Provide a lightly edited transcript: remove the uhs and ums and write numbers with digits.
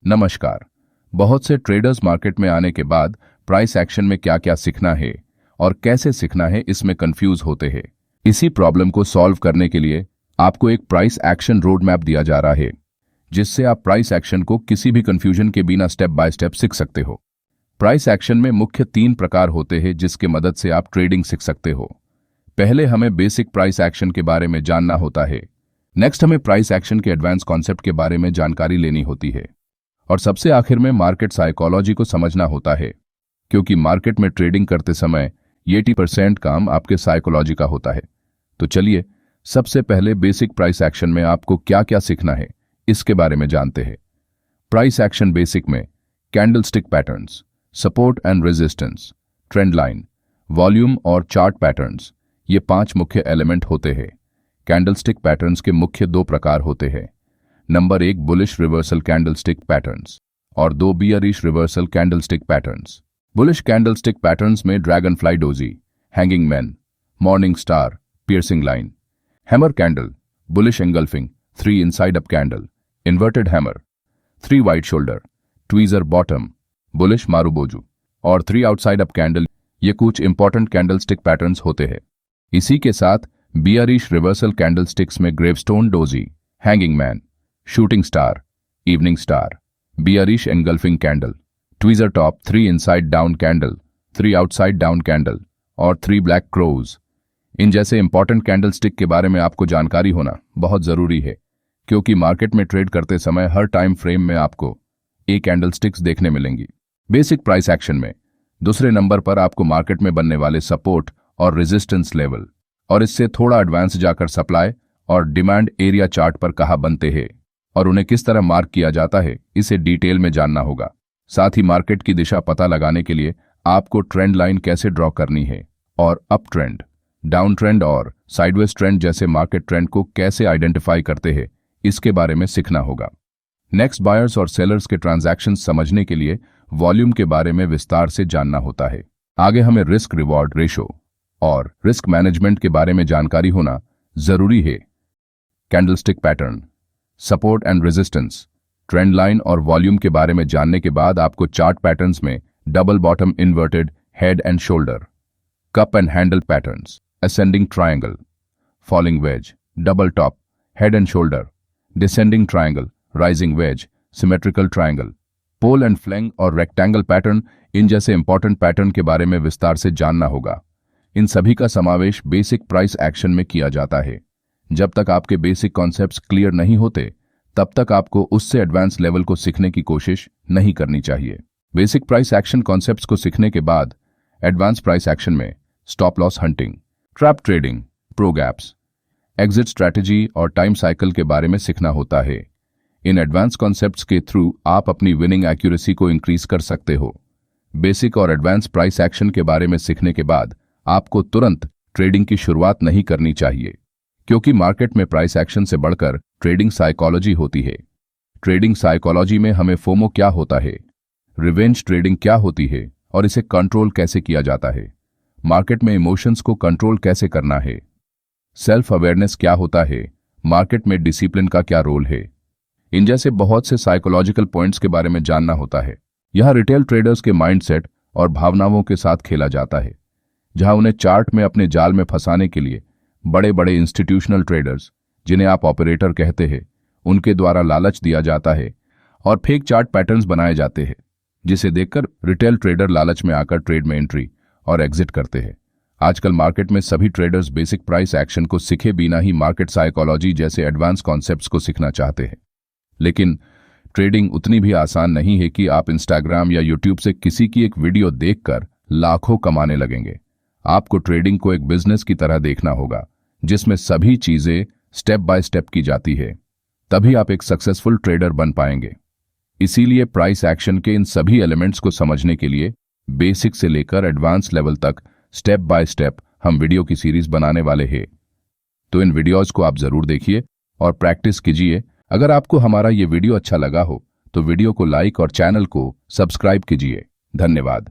नमस्कार। बहुत से ट्रेडर्स मार्केट में आने के बाद प्राइस एक्शन में क्या क्या सीखना है और कैसे सीखना है इसमें कंफ्यूज होते हैं। इसी प्रॉब्लम को सॉल्व करने के लिए आपको एक प्राइस एक्शन रोड मैप दिया जा रहा है, जिससे आप प्राइस एक्शन को किसी भी कंफ्यूजन के बिना स्टेप बाय स्टेप सीख सकते हो। प्राइस एक्शन में मुख्य 3 प्रकार होते हैं जिसके मदद से आप ट्रेडिंग सीख सकते हो। पहले हमें बेसिक प्राइस एक्शन के बारे में जानना होता है। नेक्स्ट हमें प्राइस एक्शन के एडवांस कॉन्सेप्ट के बारे में जानकारी लेनी होती है और सबसे आखिर में मार्केट साइकोलॉजी को समझना होता है, क्योंकि मार्केट में ट्रेडिंग करते समय 80% काम आपके साइकोलॉजी का होता है। तो चलिए सबसे पहले बेसिक प्राइस एक्शन में आपको क्या क्या सीखना है इसके बारे में जानते हैं। प्राइस एक्शन बेसिक में candlestick patterns, support and resistance, trend line, volume और चार्ट पैटर्न्स, ये 5 मुख्य एलिमेंट होते हैं। कैंडलस्टिक पैटर्न्स के मुख्य 2 प्रकार होते हैं। Number 1 bullish reversal candlestick patterns और 2 bearish reversal candlestick patterns. Bullish candlestick patterns में dragonfly doji, hanging man, morning star, piercing line, hammer candle, bullish engulfing, 3 inside up candle, inverted hammer, 3 white shoulder, tweezer bottom, bullish marubozu और 3 outside up candle, ये कुछ important candlestick patterns होते हैं। इसी के साथ bearish reversal candlesticks में gravestone doji, hanging man, shooting star, evening star, bearish engulfing candle, tweezer top, 3 inside down candle, 3 outside down candle और 3 ब्लैक क्रोज। इन जैसे इंपॉर्टेंट कैंडलस्टिक के बारे में आपको जानकारी होना बहुत जरूरी है, क्योंकि मार्केट में ट्रेड करते समय हर टाइम फ्रेम में आपको ये कैंडलस्टिक्स देखने मिलेंगी। बेसिक प्राइस एक्शन में दूसरे नंबर पर आपको मार्केट में बनने वाले सपोर्ट और रेजिस्टेंस लेवल और इससे थोड़ा एडवांस जाकर सप्लाई और डिमांड एरिया चार्ट पर कहाँ बनते हैं और उन्हें किस तरह मार्क किया जाता है, इसे डिटेल में जानना होगा। साथ ही मार्केट की दिशा पता लगाने के लिए आपको ट्रेंड लाइन कैसे ड्रॉ करनी है और अप ट्रेंड, डाउन ट्रेंड और साइडवेज ट्रेंड जैसे मार्केट ट्रेंड को कैसे आइडेंटिफाई करते हैं, इसके बारे में सीखना होगा। नेक्स्ट बायर्स और सेलर्स के ट्रांजैक्शंस समझने के लिए वॉल्यूम के बारे में विस्तार से जानना होता है। आगे हमें रिस्क रिवॉर्ड रेशो और रिस्क मैनेजमेंट के बारे में जानकारी होना जरूरी है। Candlestick pattern, support and resistance, trend line और वॉल्यूम के बारे में जानने के बाद आपको चार्ट पैटर्न्स में double bottom inverted head and shoulder, cup and handle patterns, ascending triangle, falling wedge, double top, head and shoulder, descending triangle, rising wedge, symmetrical triangle, pole and flag और rectangle pattern, इन जैसे important pattern के बारे में विस्तार से जानना होगा। इन सभी का समावेश बेसिक प्राइस एक्शन में किया जाता है। जब तक आपके बेसिक कॉन्सेप्ट्स क्लियर नहीं होते तब तक आपको उससे एडवांस लेवल को सीखने की कोशिश नहीं करनी चाहिए। बेसिक प्राइस एक्शन कॉन्सेप्ट्स को सीखने के बाद एडवांस प्राइस एक्शन में stop loss hunting, trap trading, pro gaps, exit strategy और टाइम साइकिल के बारे में सीखना होता है। इन एडवांस कॉन्सेप्ट्स के थ्रू आप अपनी विनिंग एक्यूरेसी को इंक्रीज कर सकते हो। बेसिक और एडवांस प्राइस एक्शन के बारे में सीखने के बाद आपको तुरंत ट्रेडिंग की शुरुआत नहीं करनी चाहिए, क्योंकि मार्केट में प्राइस एक्शन से बढ़कर ट्रेडिंग साइकोलॉजी होती है। ट्रेडिंग साइकोलॉजी में हमें फोमो क्या होता है, रिवेंज ट्रेडिंग क्या होती है और इसे कंट्रोल कैसे किया जाता है, मार्केट में इमोशंस को कंट्रोल कैसे करना है, सेल्फ अवेयरनेस क्या होता है, मार्केट में डिसिप्लिन का क्या रोल है, इन जैसे बहुत से साइकोलॉजिकल पॉइंट्स के बारे में जानना होता है। यह रिटेल ट्रेडर्स के माइंडसेट और भावनाओं के साथ खेला जाता है, जहां उन्हें चार्ट में अपने जाल में फंसाने के लिए बड़े बड़े इंस्टीट्यूशनल ट्रेडर्स, जिन्हें आप ऑपरेटर कहते हैं, उनके द्वारा लालच दिया जाता है और फेक चार्ट पैटर्न्स बनाए जाते हैं, जिसे देखकर रिटेल ट्रेडर लालच में आकर ट्रेड में एंट्री और एग्जिट करते हैं। आजकल मार्केट में सभी ट्रेडर्स बेसिक प्राइस एक्शन को सीखे बिना ही मार्केट साइकोलॉजी जैसे एडवांस कॉन्सेप्ट्स को सीखना चाहते हैं। लेकिन ट्रेडिंग उतनी भी आसान नहीं है कि आप इंस्टाग्राम या यूट्यूब से किसी की एक वीडियो देखकर लाखों कमाने लगेंगे। आपको ट्रेडिंग को एक बिजनेस की तरह देखना होगा, जिसमें सभी चीजें स्टेप बाय स्टेप की जाती है। तभी आप एक सक्सेसफुल ट्रेडर बन पाएंगे। इसीलिए प्राइस एक्शन के इन सभी एलिमेंट्स को समझने के लिए बेसिक से लेकर एडवांस लेवल तक स्टेप बाय स्टेप हम वीडियो की सीरीज बनाने वाले हैं। तो इन वीडियोज को आप जरूर देखिए और प्रैक्टिस कीजिए। अगर आपको हमारा ये वीडियो अच्छा लगा हो तो वीडियो को लाइक और चैनल को सब्सक्राइब कीजिए। धन्यवाद।